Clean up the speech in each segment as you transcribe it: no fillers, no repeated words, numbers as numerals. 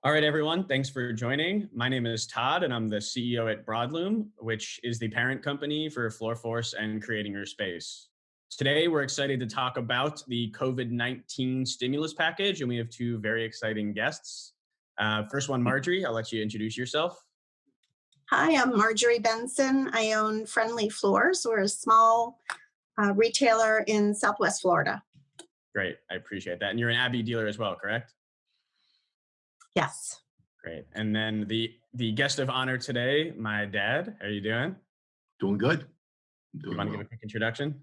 All right, everyone. Thanks for joining. My name is Todd, and I'm the CEO at Broadlume, which is the parent company for Floor Force and Creating Your Space. Today, we're excited to talk about the COVID-19 stimulus package, and we have two very exciting guests. First one, Marjorie, I'll let you introduce yourself. Hi, I'm Marjorie Benson. I own Friendly Floors. We're a small retailer in Southwest Florida. Great, I appreciate that. And you're an Abbey dealer as well, correct? Yes. Great. And then the guest of honor today, my dad. How are you doing? Doing good. You want to give a quick introduction?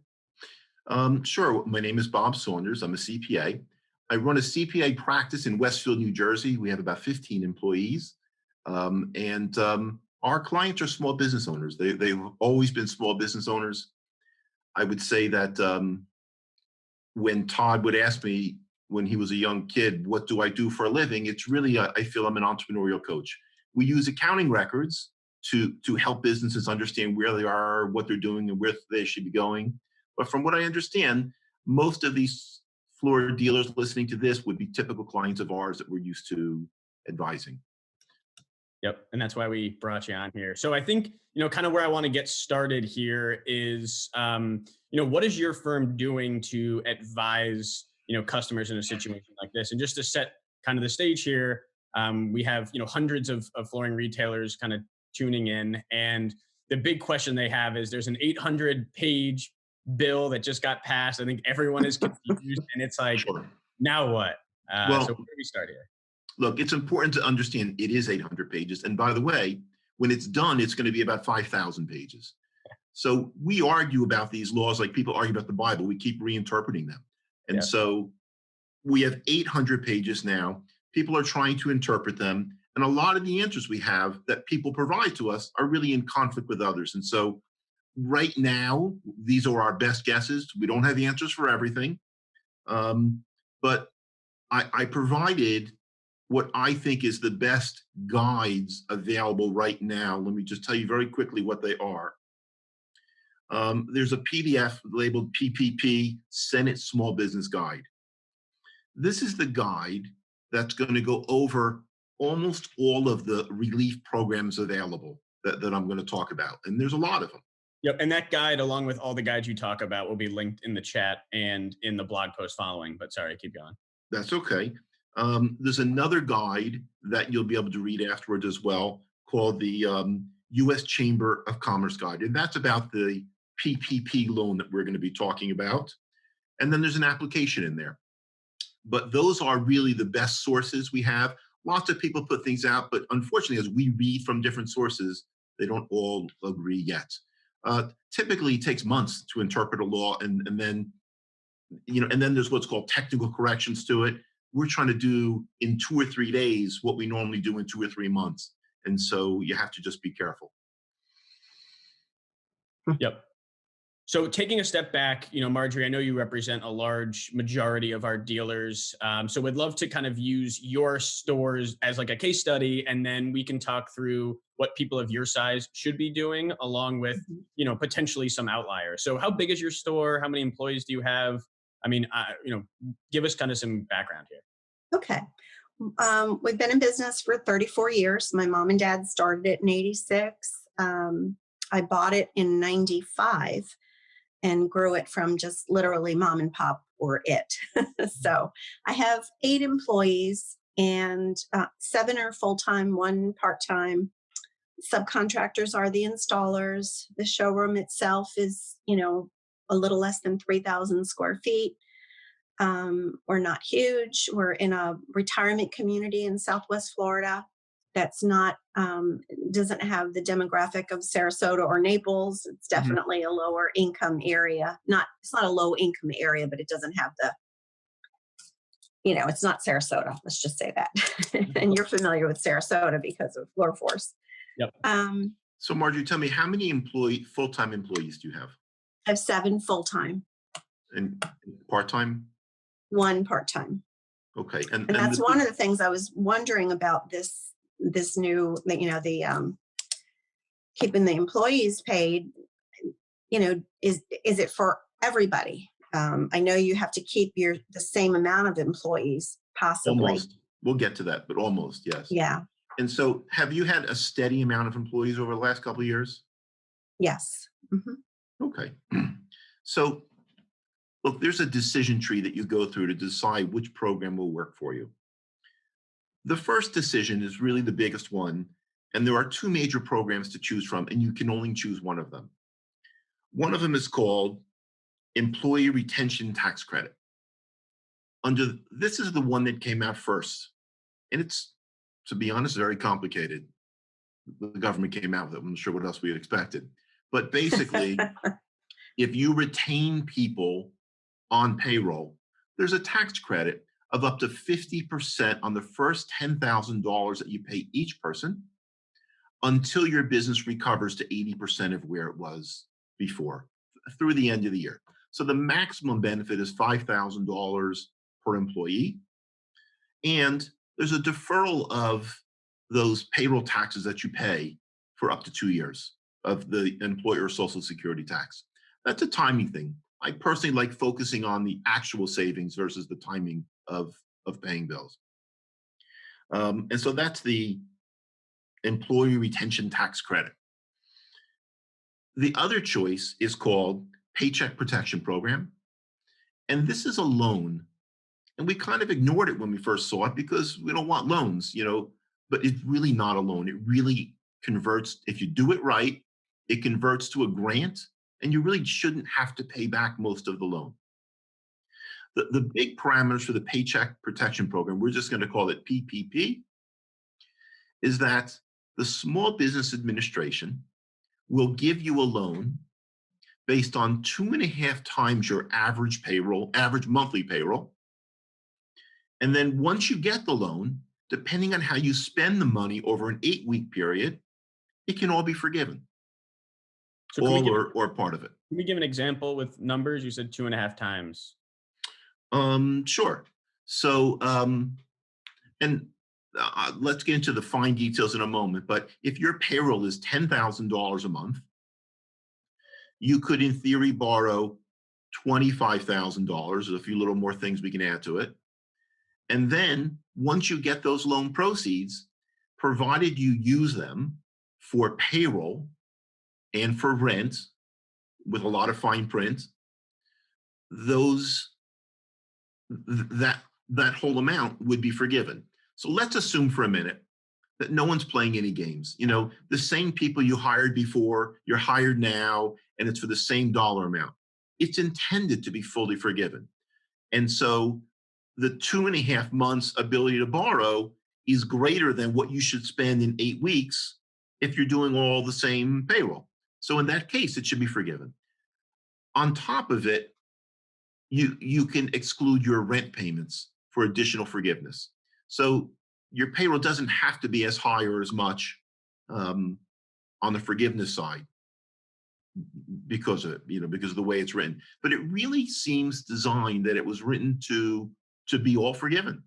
Sure. My name is Bob Saunders. I'm a CPA. I run a CPA practice in Westfield, New Jersey. We have about 15 employees. Our clients are small business owners. They've always been small business owners. I would say that when Todd would ask me when he was a young kid, what do I do for a living? It's really, I feel I'm an entrepreneurial coach. We use accounting records to help businesses understand where they are, what they're doing, and where they should be going. But from what I understand, most of these floor dealers listening to this would be typical clients of ours that we're used to advising. Yep. And that's why we brought you on here. So I think, kind of where I want to get started here is, what is your firm doing to advise, customers in a situation like this? And just to set kind of the stage here, we have, hundreds of flooring retailers kind of tuning in. And the big question they have is there's an 800-page bill that just got passed. I think everyone is confused. And it's like, Sure. Now what? So where do we start here? Look, it's important to understand it is 800 pages. And by the way, when it's done, it's going to be about 5,000 pages. So we argue about these laws like people argue about the Bible. We keep reinterpreting them. And so we have 800 pages now. People are trying to interpret them. And a lot of the answers we have that people provide to us are really in conflict with others. And so right now, these are our best guesses. We don't have the answers for everything. But I provided what I think is the best guides available right now. Let me just tell you very quickly what they are. There's a PDF labeled PPP Senate Small Business Guide. This is the guide that's going to go over almost all of the relief programs available that I'm going to talk about. And there's a lot of them. Yep. And that guide, along with all the guides you talk about, will be linked in the chat and in the blog post following. But sorry, keep going. That's okay. There's another guide that you'll be able to read afterwards as well called the U.S. Chamber of Commerce Guide. And that's about the PPP loan that we're going to be talking about. And then there's an application in there. But those are really the best sources we have. Lots of people put things out, but unfortunately, as we read from different sources, they don't all agree yet. Typically, it takes months to interpret a law, and then there's what's called technical corrections to it. We're trying to do in 2 or 3 days what we normally do in 2 or 3 months. And so you have to just be careful. Yep. So taking a step back, Marjorie, I know you represent a large majority of our dealers. So we'd love to kind of use your stores as like a case study, and then we can talk through what people of your size should be doing along with, potentially some outliers. So how big is your store? How many employees do you have? I mean, give us kind of some background here. Okay. We've been in business for 34 years. My mom and dad started it in 86. I bought it in 95 and grew it from just literally mom and pop were it. So I have 8 employees and 7 are full-time, 1 part-time. Subcontractors are the installers. The showroom itself is, a little less than 3,000 square feet. We're not huge. We're in a retirement community in Southwest Florida that's not, doesn't have the demographic of Sarasota or Naples. It's definitely a lower income area. It's not a low income area, but it doesn't have the, it's not Sarasota. Let's just say that. And you're familiar with Sarasota because of Floor Force. Yep. So Marjorie, tell me, how many full-time employees do you have? I have 7 full-time. And part-time? 1 part-time. Okay. And that's one of the things I was wondering about this new, keeping the employees paid, is it for everybody? I know you have to keep the same amount of employees possibly. We'll get to that, but almost, yes. Yeah. And so have you had a steady amount of employees over the last couple of years? Yes. Okay. So look, there's a decision tree that you go through to decide which program will work for you. The first decision is really the biggest one, and there are two major programs to choose from, and you can only choose one of them. One of them is called Employee Retention Tax Credit. This is the one that came out first, and it's, to be honest, very complicated. The government came out with it. I'm not sure what else we had expected. But basically, if you retain people on payroll, there's a tax credit of up to 50% on the first $10,000 that you pay each person until your business recovers to 80% of where it was before through the end of the year. So the maximum benefit is $5,000 per employee. And there's a deferral of those payroll taxes that you pay for up to 2 years of the employer Social Security tax. That's a timing thing. I personally like focusing on the actual savings versus the timing of paying bills. And so that's the Employee Retention Tax Credit. The other choice is called Paycheck Protection Program. And this is a loan. And we kind of ignored it when we first saw it because we don't want loans, but it's really not a loan. It really converts, if you do it right, it converts to a grant, and you really shouldn't have to pay back most of the loan. The big parameters for the Paycheck Protection Program, we're just going to call it PPP, is that the Small Business Administration will give you a loan based on 2.5 times your average monthly payroll. And then once you get the loan, depending on how you spend the money over an 8-week period, it can all be forgiven. So all or part of it. Can we give an example with numbers? You said 2.5 times. Sure. So, let's get into the fine details in a moment. But if your payroll is $10,000 a month, you could, in theory, borrow $25,000. There's a few little more things we can add to it. And then once you get those loan proceeds, provided you use them for payroll and for rent with a lot of fine print, that whole amount would be forgiven. So let's assume for a minute that no one's playing any games. The same people you hired before, you're hired now, and it's for the same dollar amount. It's intended to be fully forgiven. And so the 2.5 months ability to borrow is greater than what you should spend in 8 weeks if you're doing all the same payroll. So in that case, it should be forgiven. On top of it, you can exclude your rent payments for additional forgiveness. So your payroll doesn't have to be as high or as much on the forgiveness side because of it, because of the way it's written. But it really seems designed that it was written to be all forgiven.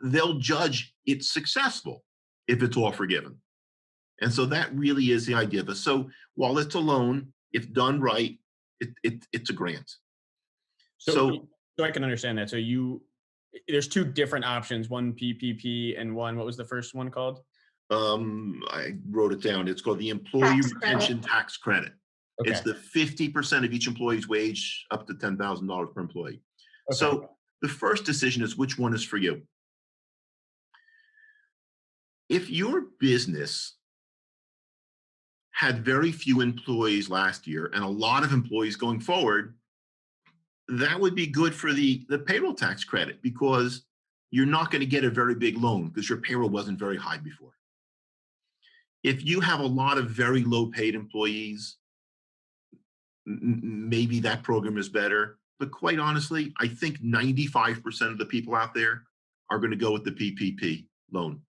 They'll judge it's successful if it's all forgiven. And so that really is the idea of it. So while it's a loan, if done right, it's a grant. So I can understand that. So there's two different options, one PPP and one, what was the first one called? I wrote it down. It's called the Employee Retention Tax Credit. Okay. It's the 50% of each employee's wage up to $10,000 per employee. Okay. So the first decision is which one is for you. If your business had very few employees last year and a lot of employees going forward, that would be good for the payroll tax credit because you're not going to get a very big loan because your payroll wasn't very high before. If you have a lot of very low paid employees, maybe that program is better. But quite honestly, I think 95% of the people out there are going to go with the PPP loan.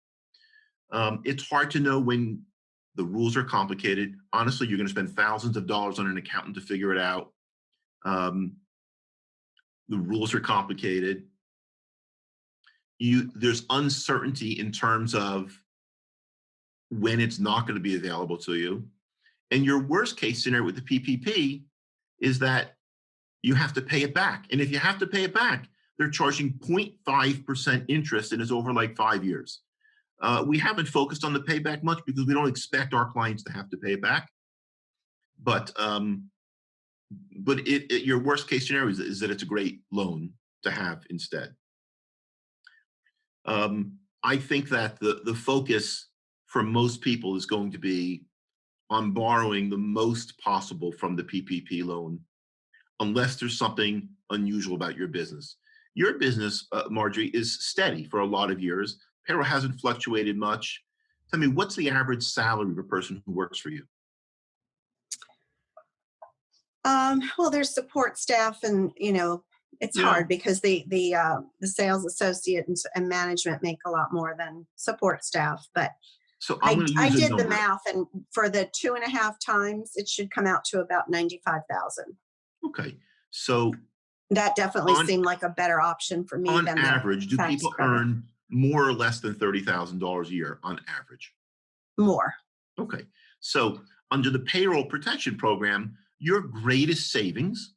It's hard to know when the rules are complicated. Honestly, you're going to spend thousands of dollars on an accountant to figure it out. The rules are complicated. There's uncertainty in terms of when it's not going to be available to you. And your worst case scenario with the PPP is that you have to pay it back. And if you have to pay it back, they're charging 0.5% interest and it's over like 5 years. We haven't focused on the payback much because we don't expect our clients to have to pay it back. But your worst case scenario is that it's a great loan to have instead. I think that the focus for most people is going to be on borrowing the most possible from the PPP loan, unless there's something unusual about your business. Your business, Marjorie, is steady for a lot of years. Payroll hasn't fluctuated much. Tell me, what's the average salary of a person who works for you? Well, there's support staff, and it's hard because the sales associates and management make a lot more than support staff. But So I did the number. math, and for the 2.5 times, it should come out to about 95,000. Okay, so That definitely seemed like a better option for me on than average, do tax people credit. earn more or less than $30,000 a year on average? More. Okay, so under the payroll protection program, your greatest savings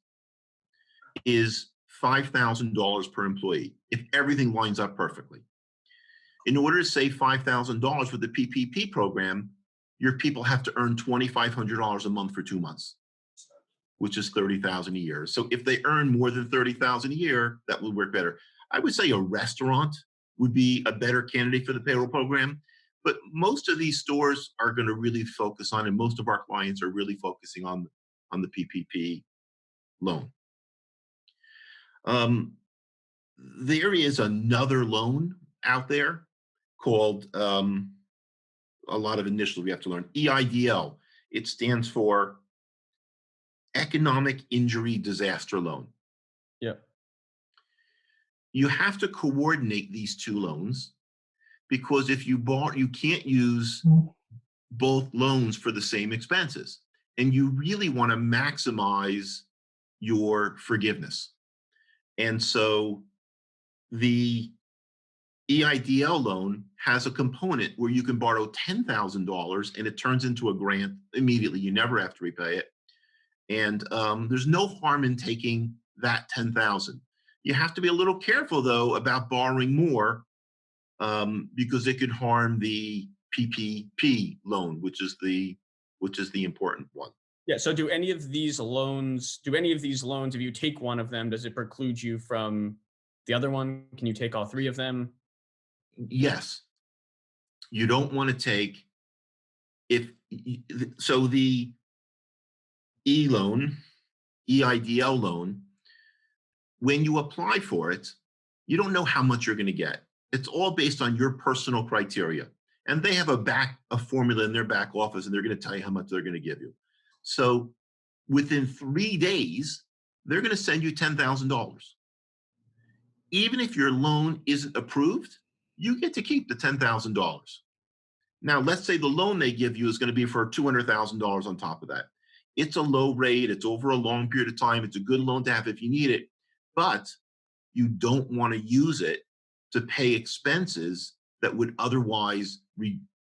is $5,000 per employee if everything lines up perfectly. In order to save $5,000 with the PPP program, your people have to earn $2,500 a month for 2 months, which is $30,000 a year. So if they earn more than $30,000 a year, that would work better. I would say a restaurant would be a better candidate for the payroll program, but most of these stores are going to really focus on, and most of our clients are really focusing on the PPP loan. There is another loan out there called, a lot of initials we have to learn, EIDL. It stands for Economic Injury Disaster Loan. Yeah. You have to coordinate these two loans because if you borrow, you can't use both loans for the same expenses. And you really want to maximize your forgiveness. And so the EIDL loan has a component where you can borrow $10,000 and it turns into a grant immediately. You never have to repay it. And there's no harm in taking that $10,000. You have to be a little careful though about borrowing more because it could harm the PPP loan, which is the important one. Yeah. So do any of these loans, if you take one of them, does it preclude you from the other one? Can you take all three of them? Yes. You don't want to take the EIDL loan, when you apply for it, you don't know how much you're going to get. It's all based on your personal criteria. And they have a formula in their back office, and they're going to tell you how much they're going to give you. So within 3 days, they're going to send you $10,000. Even if your loan isn't approved, you get to keep the $10,000. Now, let's say the loan they give you is going to be for $200,000 on top of that. It's a low rate. It's over a long period of time. It's a good loan to have if you need it, but you don't want to use it to pay expenses that would otherwise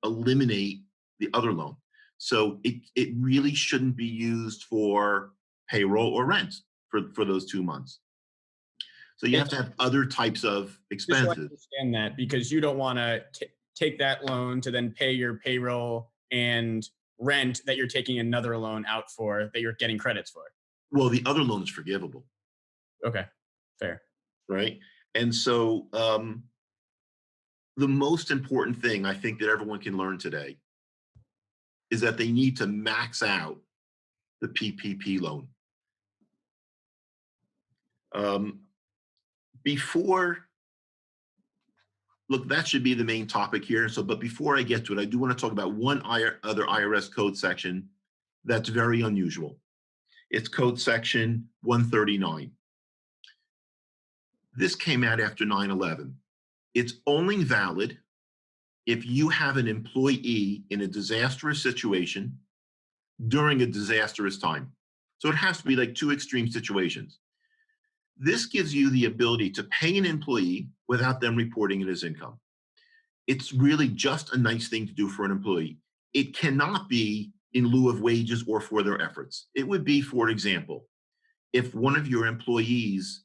eliminate the other loan. So it really shouldn't be used for payroll or rent for those 2 months. So you have to have other types of expenses. Just so I understand that, because you don't want to take that loan to then pay your payroll and rent that you're taking another loan out for that you're getting credits for. Well, the other loan is forgivable. Okay, fair. Right. And so the most important thing I think that everyone can learn today is that they need to max out the PPP loan. Look, that should be the main topic here. So, but before I get to it, I do want to talk about one other IRS code section that's very unusual. It's code section 139. This came out after 9/11. It's only valid if you have an employee in a disastrous situation during a disastrous time. So it has to be like two extreme situations. This gives you the ability to pay an employee without them reporting it as income. It's really just a nice thing to do for an employee. It cannot be in lieu of wages or for their efforts. It would be, for example, if one of your employees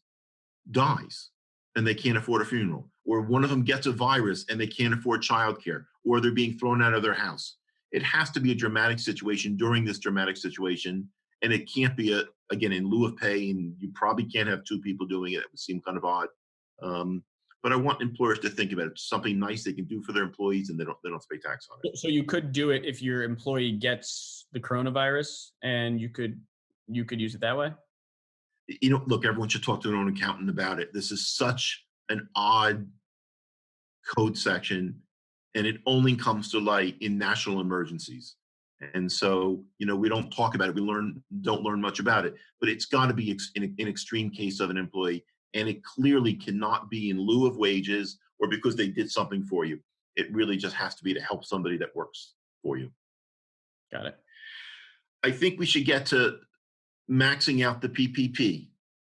dies and they can't afford a funeral, or one of them gets a virus and they can't afford childcare, or they're being thrown out of their house. It has to be a dramatic situation during this dramatic situation, and it can't be again, in lieu of pay, and you probably can't have two people doing it. It would seem kind of odd. But I want employers to think about it. It's something nice they can do for their employees, and they don't have to pay tax on it. So you could do it if your employee gets the coronavirus, and you could use it that way? Look, everyone should talk to their own accountant about it. This is such an odd code section, and it only comes to light in national emergencies. And so, we don't talk about it. We don't learn much about it, but it's got to be an extreme case of an employee, and it clearly cannot be in lieu of wages or because they did something for you. It really just has to be to help somebody that works for you. Got it. I think we should get to maxing out the PPP.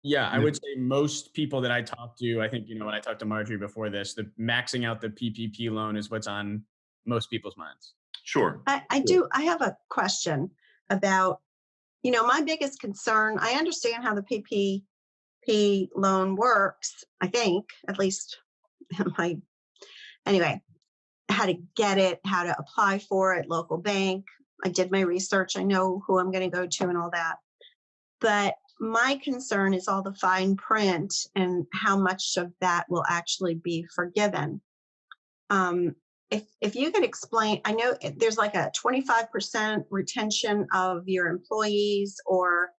Yeah, I would say most people that I talk to, I think, when I talked to Marjorie before this, the maxing out the PPP loan is what's on most people's minds. Sure. I have a question about, my biggest concern. I understand how the PPP loan works, I think, at least anyway, how to get it, how to apply for it, local bank. I did my research. I know who I'm going to go to and all that. But my concern is all the fine print and how much of that will actually be forgiven. If you could explain, I know there's like a 25% retention of your employees, or,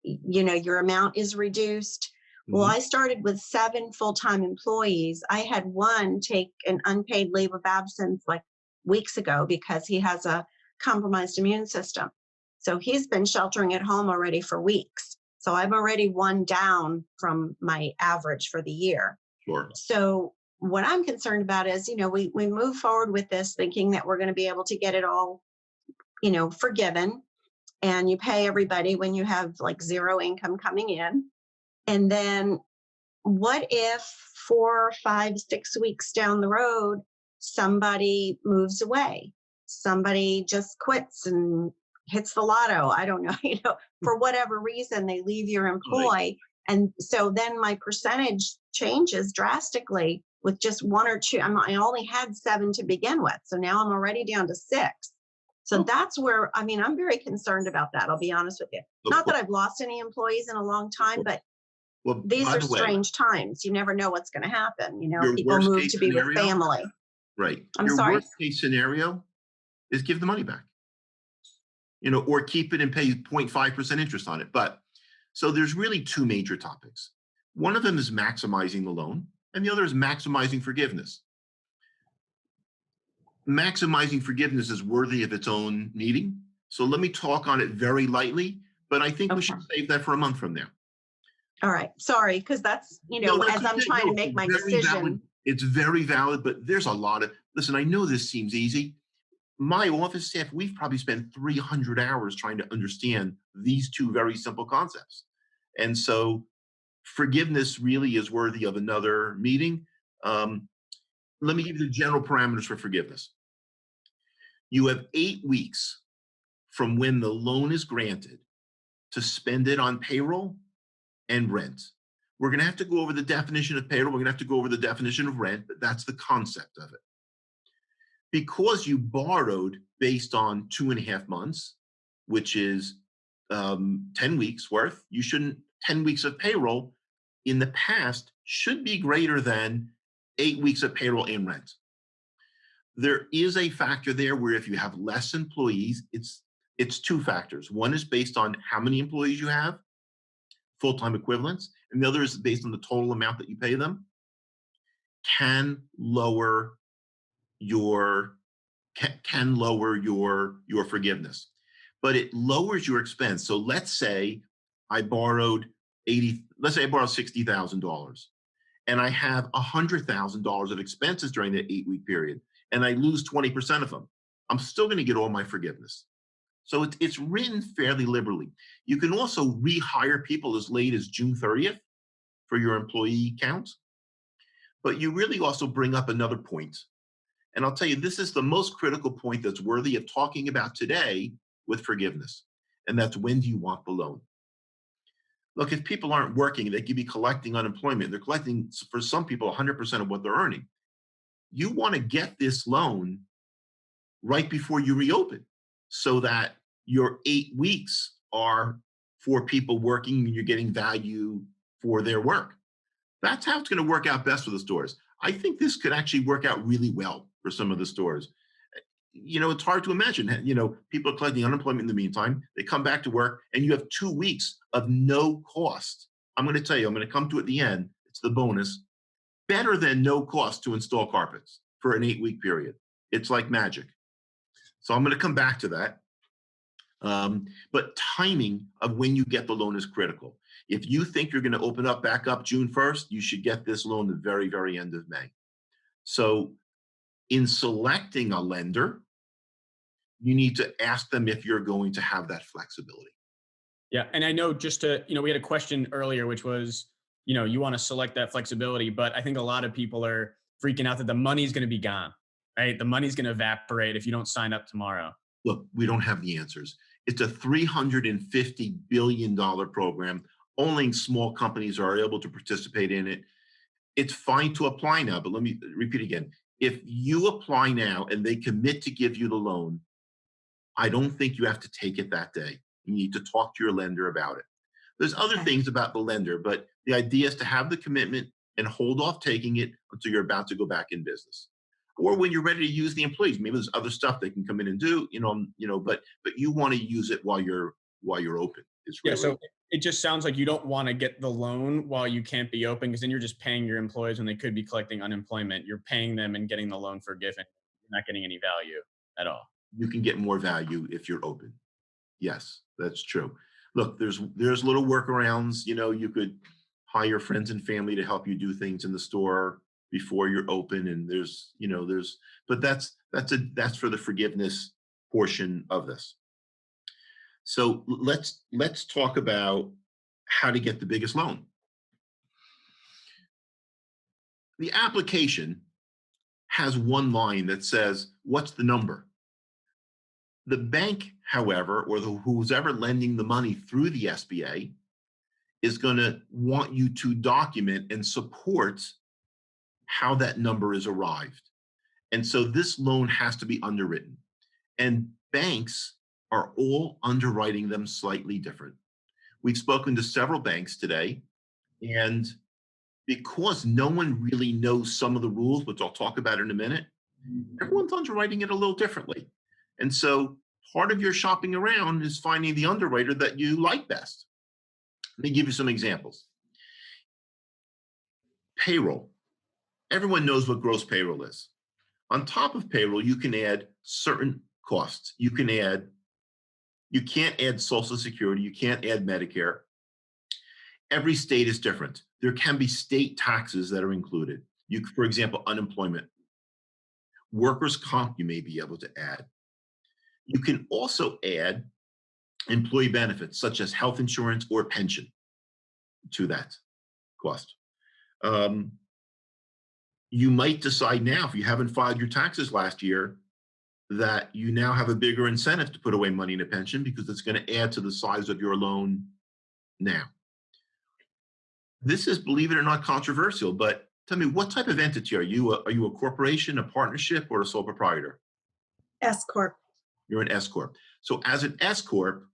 your amount is reduced. Well, I started with 7 full-time employees. I had one take an unpaid leave of absence like weeks ago because he has a compromised immune system. So he's been sheltering at home already for weeks. So I'm already one down from my average for the year. Sure. So what I'm concerned about is, we move forward with this thinking that we're going to be able to get it all, forgiven, and you pay everybody when you have like zero income coming in. And then what if 4, 5, 6 weeks down the road, somebody moves away, somebody just quits and hits the lotto? I don't know, for whatever reason, they leave your employ. Right. And so then my percentage changes drastically with just 1 or 2. I only had 7 to begin with. So now I'm already down to 6. So that's where, I'm very concerned about that. I'll be honest with you. Not that I've lost any employees in a long time, but these are strange times. You never know what's going to happen. People move to be with family. Right. I'm sorry. Your worst case scenario is give the money back, or keep it and pay 0.5% interest on it. But so there's really 2 major topics. One of them is maximizing the loan, and the other is maximizing forgiveness. Maximizing forgiveness is worthy of its own meeting. So let me talk on it very lightly, but I think we should save that for a month from now. All right. Sorry, because that's, as I'm trying to make my decision. It's very valid, but there's a lot of, listen, I know this seems easy. My office staff, we've probably spent 300 hours trying to understand these 2 very simple concepts. And so forgiveness really is worthy of another meeting. Let me give you the general parameters for forgiveness. You have 8 weeks from when the loan is granted to spend it on payroll and rent. We're going to have to go over the definition of payroll. We're going to have to go over the definition of rent, but that's the concept of it. Because you borrowed based on 2.5 months, which is 10 weeks worth, 10 weeks of payroll in the past should be greater than 8 weeks of payroll and rent. There is a factor there where if you have less employees, it's 2 factors. One is based on how many employees you have, full-time equivalents, and the other is based on the total amount that you pay them, can lower your forgiveness. But it lowers your expense. So let's say I borrowed $60,000 and I have $100,000 of expenses during that 8-week period, and I lose 20% of them. I'm still going to get all my forgiveness. So it's written fairly liberally. You can also rehire people as late as June 30th for your employee count. But you really also bring up another point. And I'll tell you, this is the most critical point that's worthy of talking about today with forgiveness. And that's, when do you want the loan? Look, if people aren't working, they could be collecting unemployment. They're collecting, for some people, 100% of what they're earning. You want to get this loan right before you reopen so that your 8 weeks are for people working and you're getting value for their work. That's how it's going to work out best for the stores. I think this could actually work out really well for some of the stores. It's hard to imagine, people are collecting unemployment in the meantime. They come back to work and you have 2 weeks of no cost. I'm going to tell you, I'm going to come to it at the end. It's the bonus. Better than no cost to install carpets for an 8-week period. It's like magic. So I'm going to come back to that. But timing of when you get the loan is critical. If you think you're going to open up back up June 1st, you should get this loan the very, very end of May. So in selecting a lender, you need to ask them if you're going to have that flexibility. Yeah. And I know we had a question earlier, which was, you want to select that flexibility, but I think a lot of people are freaking out that the money's going to be gone, right? The money's going to evaporate if you don't sign up tomorrow. Look, we don't have the answers. It's a $350 billion program. Only small companies are able to participate in it. It's fine to apply now, but let me repeat again. If you apply now and they commit to give you the loan, I don't think you have to take it that day. You need to talk to your lender about it. There's other things about the lender, but the idea is to have the commitment and hold off taking it until you're about to go back in business. Or when you're ready to use the employees, maybe there's other stuff they can come in and do, but you want to use it while you're open. Really so it just sounds like you don't want to get the loan while you can't be open, because then you're just paying your employees when they could be collecting unemployment. You're paying them and getting the loan forgiven. You're not getting any value at all. You can get more value if you're open. Yes, that's true. Look, there's little workarounds. You could hire friends and family to help you do things in the store before you're open, and but that's for the forgiveness portion of this. So let's talk about how to get the biggest loan. The application has one line that says, what's the number? The bank, however, or who's ever lending the money through the SBA is going to want you to document and support how that number is arrived. And so this loan has to be underwritten. And banks are all underwriting them slightly different. We've spoken to several banks today, and because no one really knows some of the rules, which I'll talk about in a minute, everyone's underwriting it a little differently. And so part of your shopping around is finding the underwriter that you like best. Let me give you some examples. Payroll. Everyone knows what gross payroll is. On top of payroll, you can add certain costs. You can't add Social Security. You can't add Medicare. Every state is different. There can be state taxes that are included. For example, unemployment. Workers' comp, you may be able to add. You can also add employee benefits, such as health insurance or pension, to that cost. You might decide now, if you haven't filed your taxes last year, that you now have a bigger incentive to put away money in a pension because it's going to add to the size of your loan now. This is, believe it or not, controversial, but tell me, what type of entity are you? Are you a corporation, a partnership, or a sole proprietor? S Corp. You're an S Corp. So as an S Corp,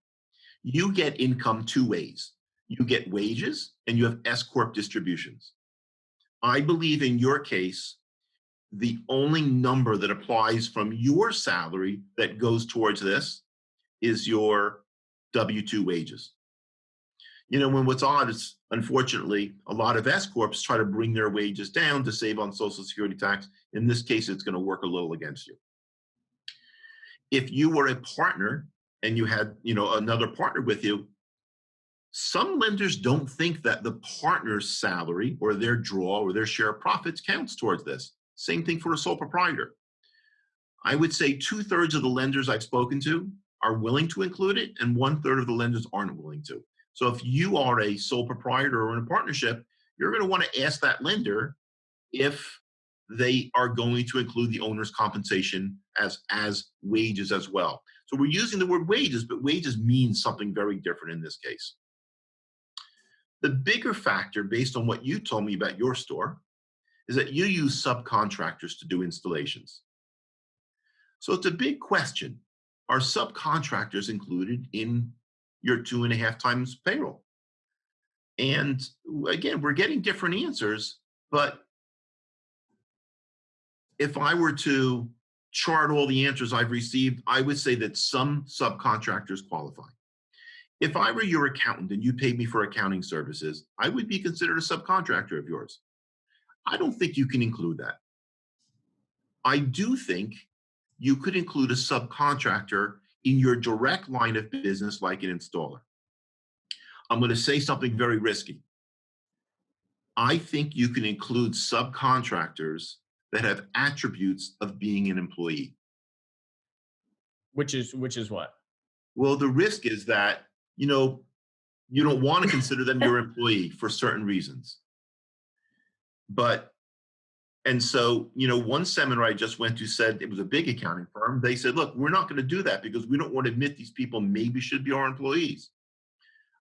you get income 2 ways. You get wages and you have S Corp distributions. I believe in your case, the only number that applies from your salary that goes towards this is your W-2 wages. When what's odd is, unfortunately, a lot of S Corps try to bring their wages down to save on Social Security tax. In this case, it's going to work a little against you. If you were a partner and you had, another partner with you, some lenders don't think that the partner's salary or their draw or their share of profits counts towards this. Same thing for a sole proprietor. I would say 2/3 of the lenders I've spoken to are willing to include it, and 1/3 of the lenders aren't willing to. So if you are a sole proprietor or in a partnership, you're going to want to ask that lender if they are going to include the owner's compensation as wages as well. So we're using the word wages, but wages means something very different in this case. The bigger factor, based on what you told me about your store, is that you use subcontractors to do installations. So it's a big question. Are subcontractors included in your 2.5 times payroll? And again, we're getting different answers, but if I were to chart all the answers I've received, I would say that some subcontractors qualify. If I were your accountant and you paid me for accounting services, I would be considered a subcontractor of yours. I don't think you can include that. I do think you could include a subcontractor in your direct line of business like an installer. I'm going to say something very risky. I think you can include subcontractors that have attributes of being an employee. Which is what? Well, the risk is that, you don't want to consider them your employee for certain reasons. And so, one seminar I just went to said, it was a big accounting firm. They said, look, we're not going to do that because we don't want to admit these people maybe should be our employees.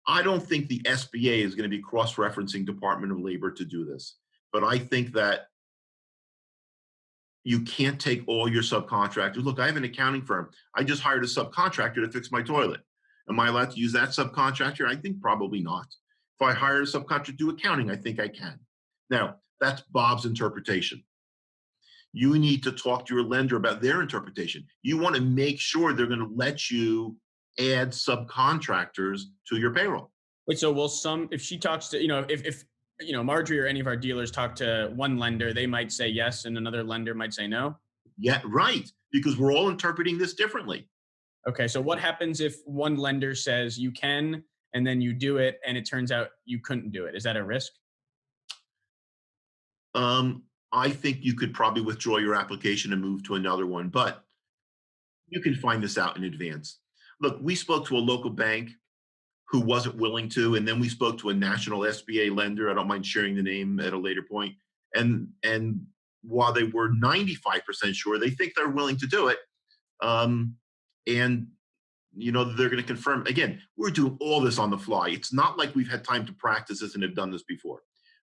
I don't think the SBA is going to be cross-referencing Department of Labor to do this. But I think that you can't take all your subcontractors. Look, I have an accounting firm. I just hired a subcontractor to fix my toilet. Am I allowed to use that subcontractor? I think probably not. If I hire a subcontractor to do accounting, I think I can. Now, that's Bob's interpretation. You need to talk to your lender about their interpretation. You want to make sure they're going to let you add subcontractors to your payroll. Wait, so if she talks to, if Marjorie or any of our dealers talk to one lender, they might say yes, and another lender might say no? Yeah, right. Because we're all interpreting this differently. Okay, so what happens if one lender says you can, and then you do it, and it turns out you couldn't do it? Is that a risk? I think you could probably withdraw your application and move to another one, but you can find this out in advance. Look, we spoke to a local bank who wasn't willing to, and then we spoke to a national SBA lender. I don't mind sharing the name at a later point. And while they were 95% sure, they think they're willing to do it. And they're going to confirm. Again, we're doing all this on the fly. It's not like we've had time to practice this and have done this before.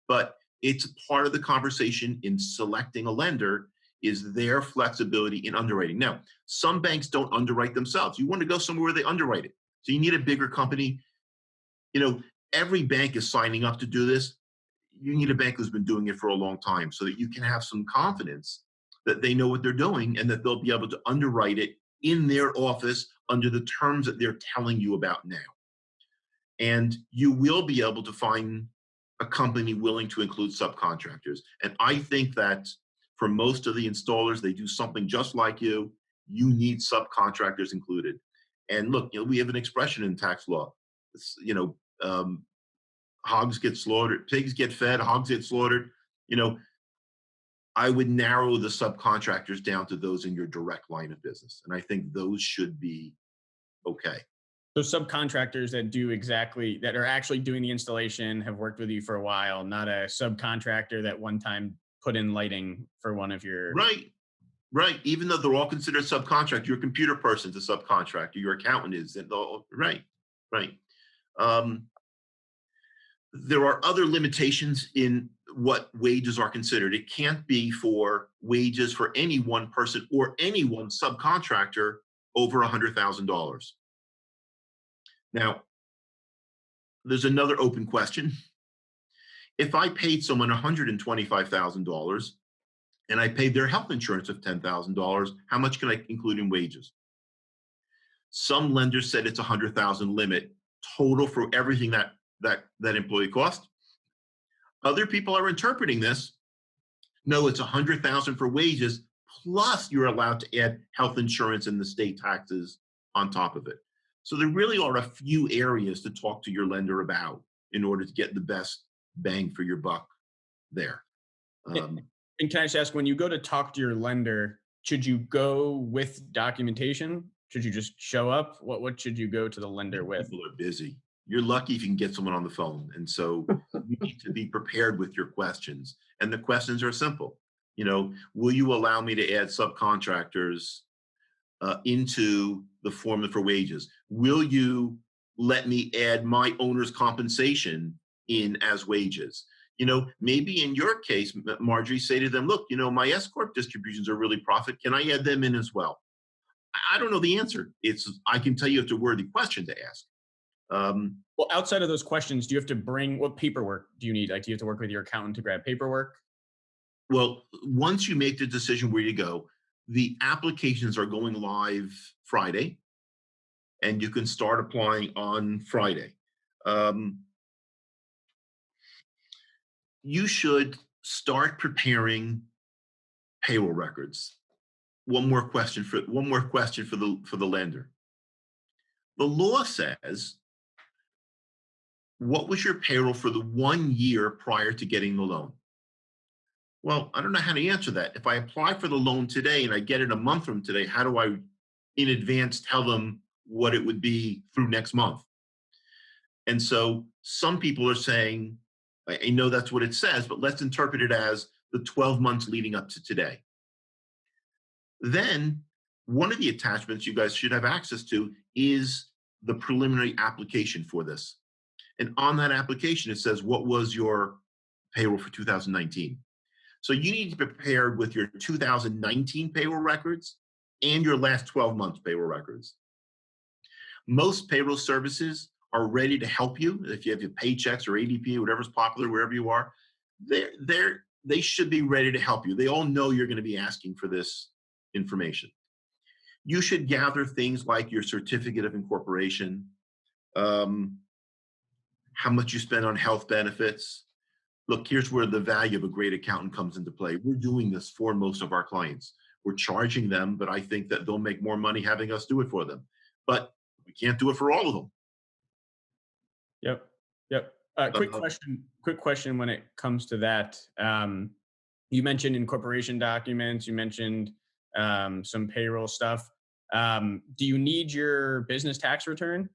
But it's part of the conversation in selecting a lender is their flexibility in underwriting. Now, some banks don't underwrite themselves. You want to go somewhere where they underwrite it. So you need a bigger company. Every bank is signing up to do this. You need a bank who's been doing it for a long time so that you can have some confidence that they know what they're doing and that they'll be able to underwrite it in their office under the terms that they're telling you about now. And you will be able to find a company willing to include subcontractors. And I think that for most of the installers, they do something just like you. You need subcontractors included. And look, we have an expression in tax law. Hogs get slaughtered, pigs get fed, hogs get slaughtered. I would narrow the subcontractors down to those in your direct line of business. And I think those should be okay. So subcontractors that are actually doing the installation, have worked with you for a while, not a subcontractor that one time put in lighting for one of your... Right. Even though they're all considered subcontract, your computer person's a subcontractor, your accountant is. Right. There are other limitations in what wages are considered. It can't be for wages for any one person or any one subcontractor over $100,000. Now, there's another open question. If I paid someone $125,000 and I paid their health insurance of $10,000, how much can I include in wages? Some lenders said it's $100,000 limit total for everything that employee cost. Other people are interpreting this. No, it's $100,000 for wages, plus you're allowed to add health insurance and the state taxes on top of it. So there really are a few areas to talk to your lender about in order to get the best bang for your buck there. And can I just ask, when you go to talk to your lender, should you go with documentation? Should you just show up? What should you go to the lender with? People are busy. You're lucky if you can get someone on the phone. And so you need to be prepared with your questions. And the questions are simple. Will you allow me to add subcontractors into the formula for wages? Will you let me add my owner's compensation in as wages. Maybe in your case, Marjorie, say to them, look, my S Corp distributions are really profit. Can I add them in as well? I don't know the answer. I can tell you it's a worthy question to ask. Well, outside of those questions, do you have to bring, what paperwork do you need? Like, do you have to work with your accountant to grab paperwork? Well, once you make the decision where you go, the applications are going live Friday, and you can start applying on Friday. You should start preparing payroll records. One more question for the lender. The law says, what was your payroll for the 1 year prior to getting the loan? Well, I don't know how to answer that. If I apply for the loan today and I get it a month from today, how do I in advance tell them what it would be through next month? And so some people are saying, I know that's what it says, but let's interpret it as the 12 months leading up to today. Then one of the attachments you guys should have access to is the preliminary application for this. And on that application, it says, what was your payroll for 2019? So you need to be prepared with your 2019 payroll records and your last 12 months payroll records. Most payroll services are ready to help you. If you have your Paychecks or ADP, whatever's popular, wherever you are, they should be ready to help you. They all know you're going to be asking for this information. You should gather things like your certificate of incorporation, how much you spend on health benefits. Look, here's where the value of a great accountant comes into play. We're doing this for most of our clients. We're charging them, but I think that they'll make more money having us do it for them. But we can't do it for all of them. Yep. Quick question when it comes to that. You mentioned incorporation documents, you mentioned some payroll stuff. Do you need your business tax return?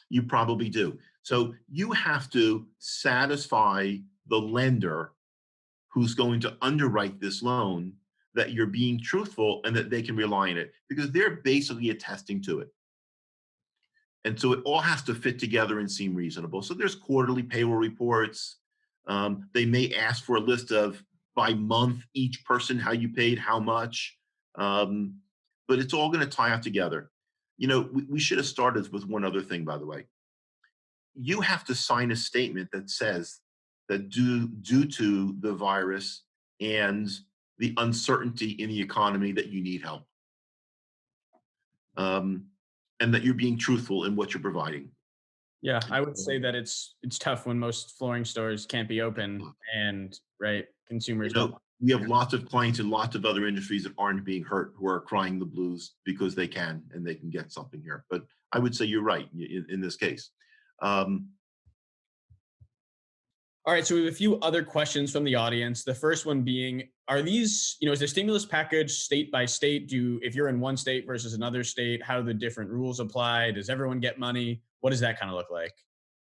You probably do. So you have to satisfy the lender who's going to underwrite this loan that you're being truthful and that they can rely on it, because they're basically attesting to it. And so it all has to fit together and seem reasonable. So there's quarterly payroll reports. They may ask for a list of by month, each person, how you paid, how much. But it's all going to tie out together. We should have started with one other thing, by the way. You have to sign a statement that says that due to the virus and the uncertainty in the economy that you need help. And that you're being truthful in what you're providing. Yeah, I would say that it's tough when most flooring stores can't be open, and consumers don't. We have lots of clients in lots of other industries that aren't being hurt, who are crying the blues because they can and they can get something here. But I would say you're right in this case. All right, so we have a few other questions from the audience. The first one being, are these, is the stimulus package state by state? If you're in one state versus another state, how do the different rules apply? Does everyone get money? What does that kind of look like?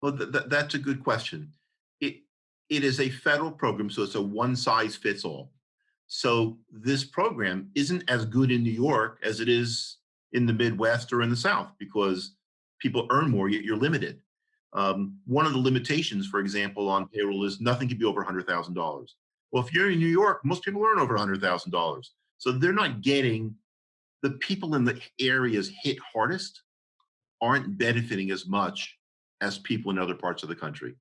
Well, that's a good question. It is a federal program, so it's a one size fits all. So this program isn't as good in New York as it is in the Midwest or in the South, because people earn more, yet you're limited. One of the limitations, for example, on payroll is nothing can be over $100,000. Well, if you're in New York, most people earn over $100,000. So they're not getting, the people in the areas hit hardest aren't benefiting as much as people in other parts of the country.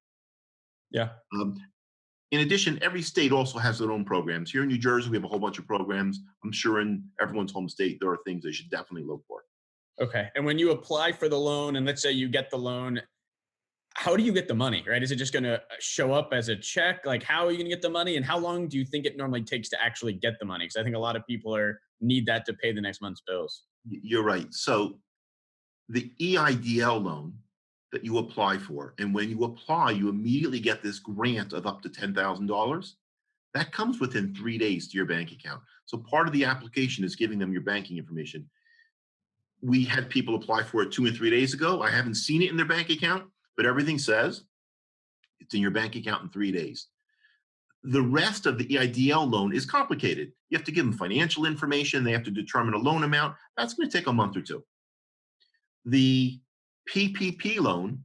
Yeah. In addition, every state also has their own programs. Here in New Jersey, we have a whole bunch of programs. I'm sure in everyone's home state, there are things they should definitely look for. Okay. And when you apply for the loan, and let's say you get the loan, how do you get the money, right? Is it just going to show up as a check? Like, how are you going to get the money? And how long do you think it normally takes to actually get the money? Because I think a lot of people need that to pay the next month's bills. You're right. So the EIDL loan that you apply for, and when you apply, you immediately get this grant of up to $10,000. That comes within 3 days to your bank account. So part of the application is giving them your banking information. We had people apply for it 2 and 3 days ago. I haven't seen it in their bank account, but everything says it's in your bank account in 3 days. The rest of the EIDL loan is complicated. You have to give them financial information. They have to determine a loan amount. That's going to take a month or two. The PPP loan,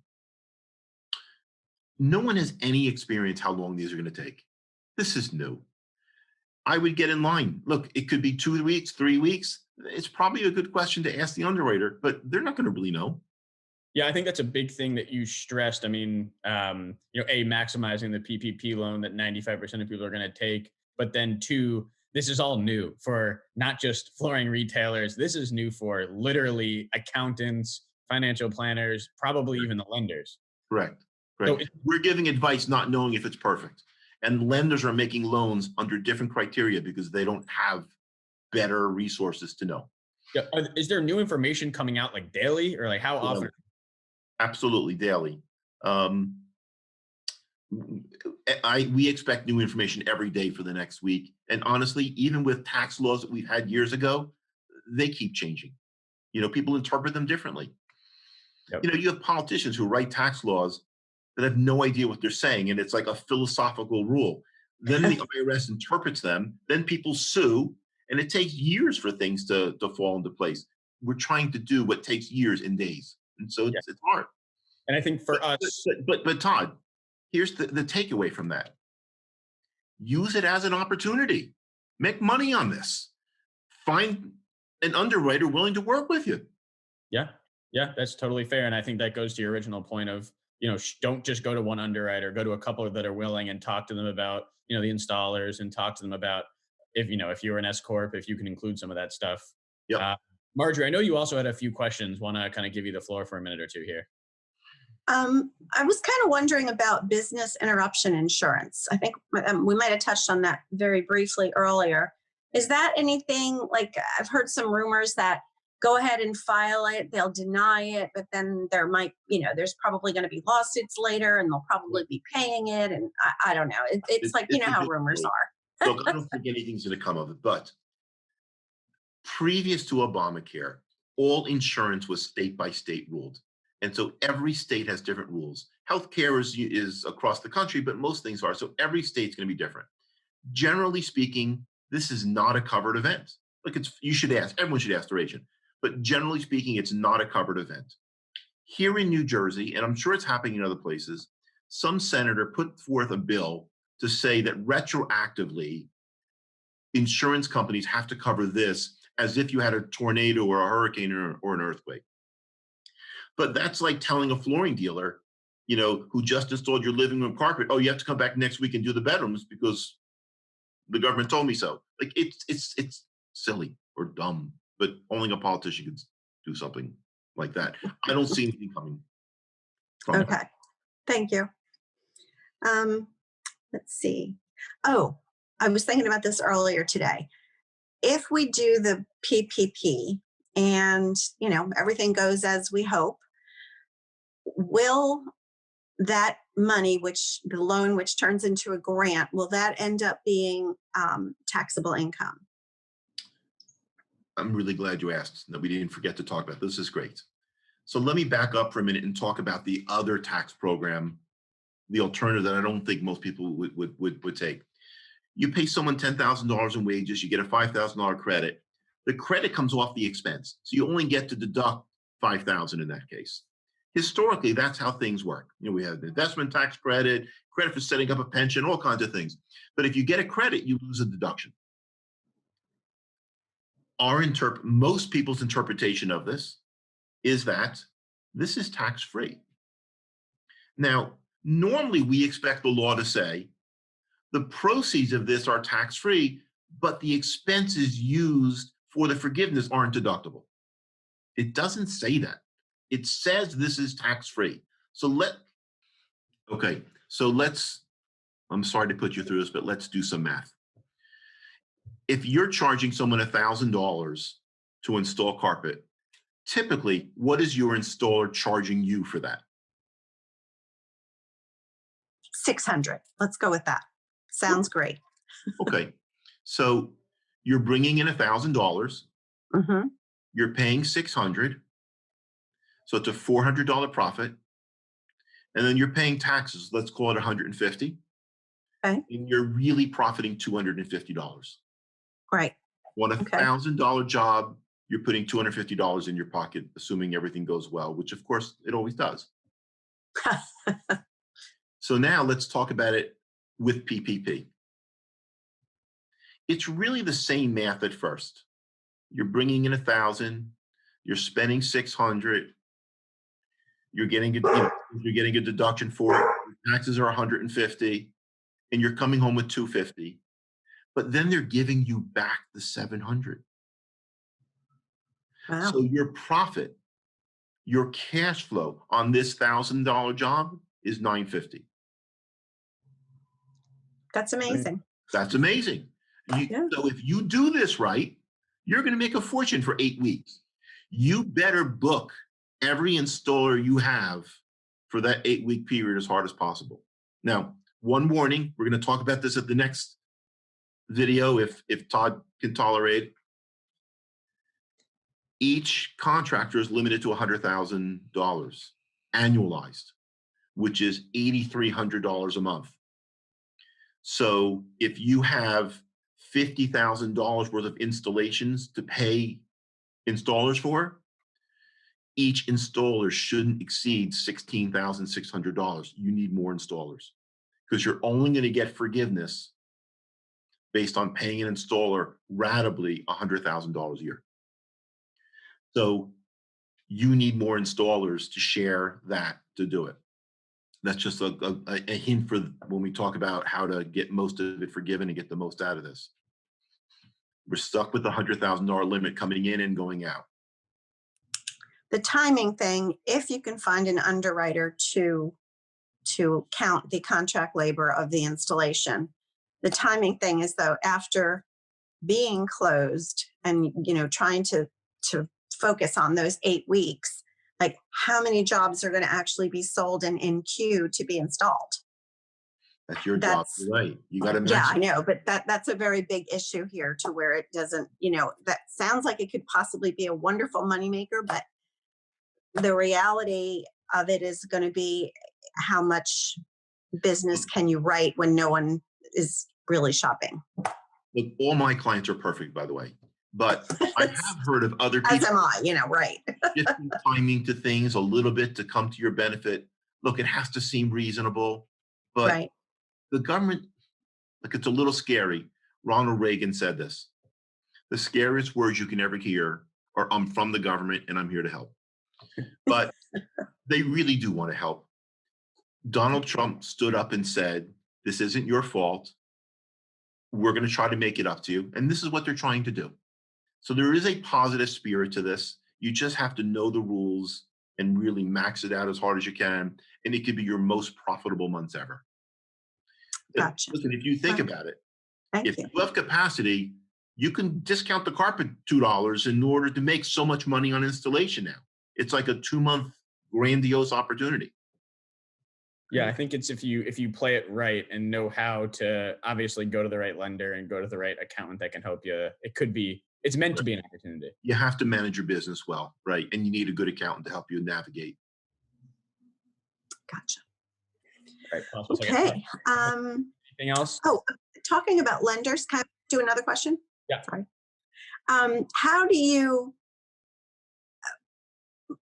No one has any experience how long these are going to take. This is new. I would get in line. Look, it could be 2 weeks, 3 weeks. It's probably a good question to ask the underwriter, but they're not going to really know. Yeah, I think that's a big thing that you stressed. I mean, maximizing the PPP loan that 95% of people are going to take, but then two, this is all new for not just flooring retailers. This is new for literally accountants, financial planners, probably even the lenders. Correct. So We're giving advice not knowing if it's perfect. And lenders are making loans under different criteria because they don't have better resources to know. yeah, is there new information coming out like daily or like how often? Absolutely daily. We expect new information every day for the next week. And honestly, even with tax laws that we've had years ago, they keep changing. People interpret them differently. Yep. You have politicians who write tax laws that have no idea what they're saying, and it's like a philosophical rule. Then the IRS interprets them, then people sue, and it takes years for things to fall into place. We're trying to do what takes years in days, and so it's hard. And I think for us, but Todd, here's the takeaway from that. Use it as an opportunity. Make money on this. Find an underwriter willing to work with you. Yeah, that's totally fair. And I think that goes to your original point of, don't just go to one underwriter, go to a couple that are willing and talk to them about, the installers and talk to them about if you're an S Corp, if you can include some of that stuff. Yep. Marjorie, I know you also had a few questions. Want to kind of give you the floor for a minute or two here. I was kind of wondering about business interruption insurance. I think we might have touched on that very briefly earlier. Is that anything like I've heard some rumors that go ahead and file it, they'll deny it, but then there might, there's probably going to be lawsuits later and they'll probably be paying it. And I don't know. It's like, how rumors are. Look, I don't think anything's going to come of it, but previous to Obamacare, all insurance was state by state ruled. And so every state has different rules. Healthcare is across the country, but most things are. So every state's going to be different. Generally speaking, this is not a covered event. Look, everyone should ask their agent. But generally speaking, it's not a covered event. Here in New Jersey, and I'm sure it's happening in other places, some senator put forth a bill to say that retroactively, insurance companies have to cover this as if you had a tornado or a hurricane or an earthquake. But that's like telling a flooring dealer, who just installed your living room carpet, oh, you have to come back next week and do the bedrooms because the government told me so. Like it's silly or dumb. But only a politician can do something like that. I don't see anything coming from Okay. Thank you. Let's see. Oh, I was thinking about this earlier today. If we do the PPP and, everything goes as we hope, will that money, the loan which turns into a grant, will that end up being taxable income? I'm really glad you asked that we didn't forget to talk about. This is great. So let me back up for a minute and talk about the other tax program, the alternative that I don't think most people would take. You pay someone $10,000 in wages, you get a $5,000 credit. The credit comes off the expense. So you only get to deduct $5,000 in that case. Historically, that's how things work. We have the investment tax credit for setting up a pension, all kinds of things. But if you get a credit, you lose a deduction. Most people's interpretation of this is that this is tax-free. Now, normally we expect the law to say the proceeds of this are tax-free, but the expenses used for the forgiveness aren't deductible. It doesn't say that. It says this is tax-free. I'm sorry to put you through this, but let's do some math. If you're charging someone $1,000 to install carpet, typically, what is your installer charging you for that? $600. Let's go with that. Sounds great. Okay. So you're bringing in $1,000. Mm-hmm. You're paying $600. So it's a $400 profit. And then you're paying taxes. Let's call it $150. Okay. And you're really profiting $250. Right. On a $1,000 job, you're putting $250 in your pocket, assuming everything goes well, which of course it always does. So now let's talk about it with PPP. It's really the same math at first. You're bringing in 1,000, you're spending 600, you're getting a deduction for it. Your taxes are 150, and you're coming home with 250. But then they're giving you back the 700. Wow. So your profit, your cash flow on this $1,000 job is 950. That's amazing. That's amazing. Yeah. So if you do this right, you're going to make a fortune for 8 weeks. You better book every installer you have for that 8-week period as hard as possible. Now, one warning, we're going to talk about this at the next video if Todd can tolerate. Each contractor is limited to $100,000 annualized, which is $8,300 a month. So if you have $50,000 worth of installations to pay installers for, each installer shouldn't exceed $16,600. You need more installers because you're only going to get forgiveness based on paying an installer ratably $100,000 a year. So you need more installers to share that to do it. That's just a hint for when we talk about how to get most of it forgiven and get the most out of this. We're stuck with the $100,000 limit coming in and going out. The timing thing, if you can find an underwriter to count the contract labor of the installation. The timing thing is, though, after being closed and trying to focus on those 8 weeks, like how many jobs are going to actually be sold and in queue to be installed? That's your job, right? You got to Yeah, I know, but that's a very big issue here to where it doesn't, that sounds like it could possibly be a wonderful moneymaker, but the reality of it is going to be how much business can you write when no one is really shopping? Look, all my clients are perfect, by the way, but I have heard of other people. As am I, right. Shifting timing to things a little bit to come to your benefit. Look, it has to seem reasonable, but Right. The government, look, it's a little scary. Ronald Reagan said this: the scariest words you can ever hear are, "I'm from the government and I'm here to help." But they really do want to help. Donald Trump stood up and said, "This isn't your fault. We're going to try to make it up to you." And this is what they're trying to do. So there is a positive spirit to this. You just have to know the rules and really max it out as hard as you can. And it could be your most profitable months ever. Gotcha. Listen, if you think about it, if Thank you. you have capacity, you can discount the carpet $2 in order to make so much money on installation now. It's like a 2-month grandiose opportunity. Yeah, I think it's if you play it right and know how to obviously go to the right lender and go to the right accountant that can help you. It's meant to be an opportunity. You have to manage your business well, right? And you need a good accountant to help you navigate. Gotcha. Right. Okay. Anything else? Oh, talking about lenders, can I do another question? Yeah. Sorry. How do you,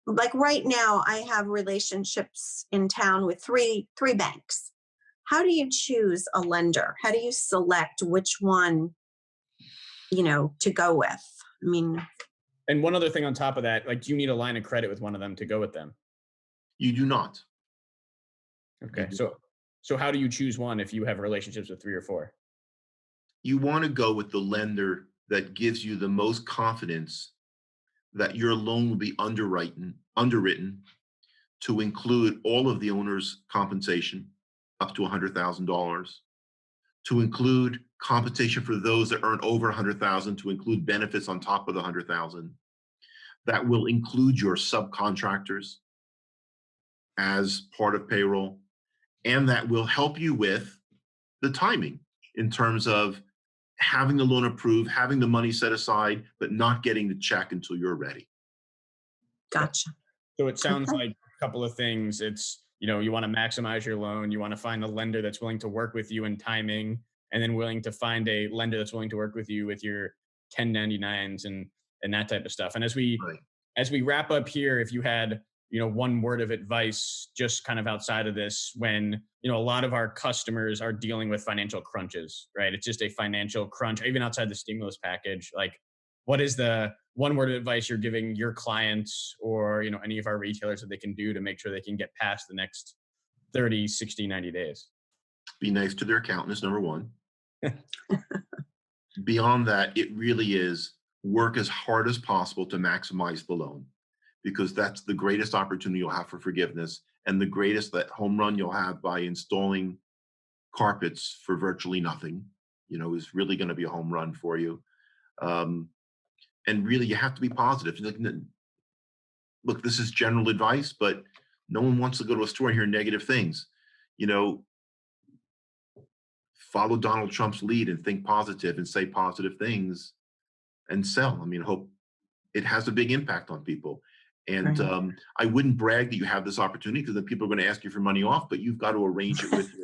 like right now, I have relationships in town with three banks. How do you choose a lender? How do you select which one, to go with? I mean, and one other thing on top of that, like, do you need a line of credit with one of them to go with them? You do not. Okay. So how do you choose one if you have relationships with 3 or 4? You want to go with the lender that gives you the most confidence that your loan will be underwritten to include all of the owner's compensation up to $100,000, to include compensation for those that earn over $100,000, to include benefits on top of the $100,000, that will include your subcontractors as part of payroll, and that will help you with the timing in terms of having the loan approved, having the money set aside, but not getting the check until you're ready. gotcha. So it sounds like a couple of things. It's, you want to maximize your loan. You want to find a lender that's willing to work with you in timing, and then willing to find a lender that's willing to work with you with your 1099s and that type of stuff. And as we wrap up here, if you had one word of advice just kind of outside of this when, a lot of our customers are dealing with financial crunches, right? It's just a financial crunch, even outside the stimulus package. Like, what is the one word of advice you're giving your clients or, any of our retailers that they can do to make sure they can get past the next 30, 60, 90 days? Be nice to their accountant is number one. Beyond that, it really is work as hard as possible to maximize the loan, because that's the greatest opportunity you'll have for forgiveness, and the greatest that home run you'll have by installing carpets for virtually nothing, is really going to be a home run for you. And really, you have to be positive. Look, this is general advice, but no one wants to go to a store and hear negative things. Follow Donald Trump's lead and think positive and say positive things and sell. Hope it has a big impact on people. And Right. I wouldn't brag that you have this opportunity, because then people are going to ask you for money off, but you've got to arrange it with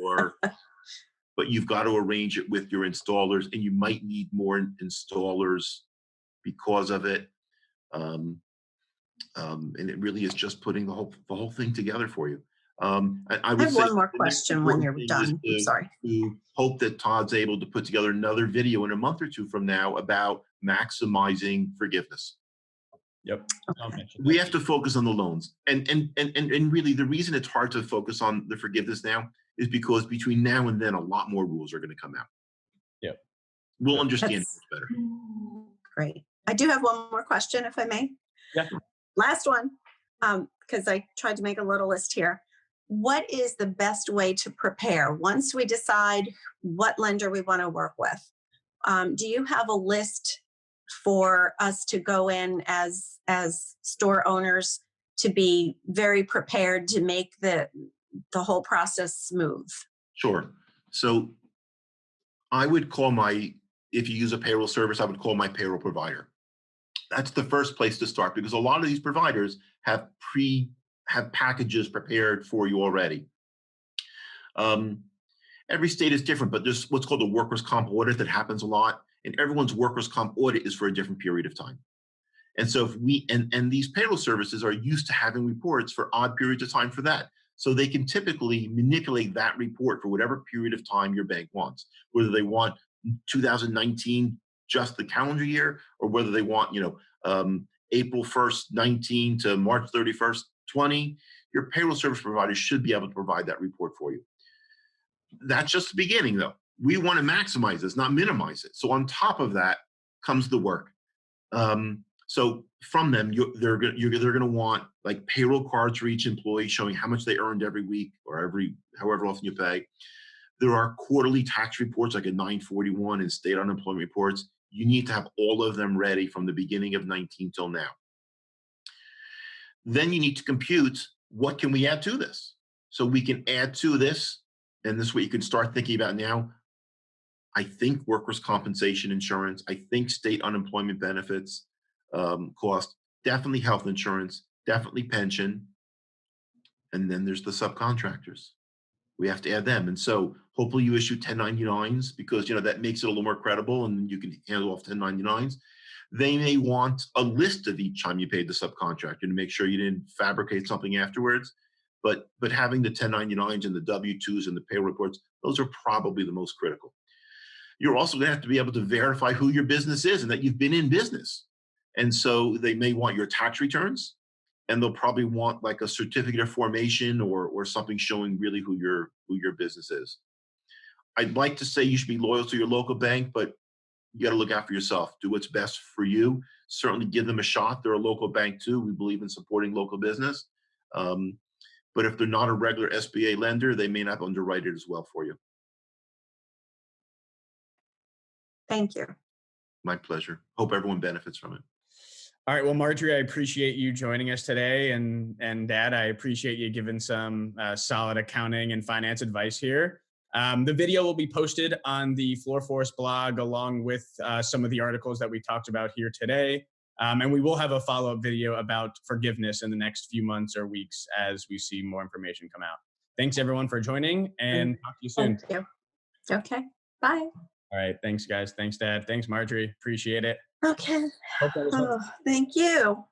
your installers, and you might need more installers because of it. And it really is just putting the whole thing together for you. I would have say one more the next question when important you're thing is done. I'm sorry. to hope that Todd's able to put together another video in a month or two from now about maximizing forgiveness. Yep. Okay. We have to focus on the loans, and really the reason it's hard to focus on the forgiveness now is because between now and then a lot more rules are going to come out. Yep. We'll understand That's it better. great. I do have one more question, if I may. Yeah. Last one, because I tried to make a little list here. What is the best way to prepare once we decide what lender we want to work with? Do you have a list for us to go in as store owners to be very prepared to make the whole process smooth? Sure. So I would if you use a payroll service, I would call my payroll provider. That's the first place to start, because a lot of these providers have packages prepared for you already. Every state is different, but there's what's called a workers' comp audit that happens a lot, and everyone's workers' comp audit is for a different period of time. And so if and these payroll services are used to having reports for odd periods of time for that. So they can typically manipulate that report for whatever period of time your bank wants, whether they want 2019, just the calendar year, or whether they want, April 1st, 19 to March 31st, 20. Your payroll service provider should be able to provide that report for you. That's just the beginning, though. We want to maximize this, not minimize it. So on top of that comes the work. So from them, they're going to want like payroll cards for each employee showing how much they earned every week or however often you pay. There are quarterly tax reports like a 941 and state unemployment reports. You need to have all of them ready from the beginning of 19 till now. Then you need to compute, what can we add to this? So we can add to this, and this is what you can start thinking about now. I think workers' compensation insurance, I think state unemployment benefits cost, definitely health insurance, definitely pension. And then there's the subcontractors. We have to add them. And so hopefully you issue 1099s, because that makes it a little more credible, and you can handle off 1099s. They may want a list of each time you paid the subcontractor to make sure you didn't fabricate something afterwards. But having the 1099s and the W-2s and the payroll reports, those are probably the most critical. You're also going to have to be able to verify who your business is and that you've been in business. And so they may want your tax returns, and they'll probably want like a certificate of formation or something showing really who your business is. I'd like to say you should be loyal to your local bank, but you got to look out for yourself. Do what's best for you. Certainly give them a shot. They're a local bank too. We believe in supporting local business. But if they're not a regular SBA lender, they may not underwrite it as well for you. Thank you. My pleasure. Hope everyone benefits from it. All right. Well, Marjorie, I appreciate you joining us today. And Dad, I appreciate you giving some solid accounting and finance advice here. The video will be posted on the Floor Force blog, along with some of the articles that we talked about here today. And we will have a follow-up video about forgiveness in the next few months or weeks as we see more information come out. Thanks, everyone, for joining, and talk to you soon. Thank you. Okay. Bye. All right. Thanks, guys. Thanks, Dad. Thanks, Marjorie. Appreciate it. Okay. Hope that was helpful. Thank you.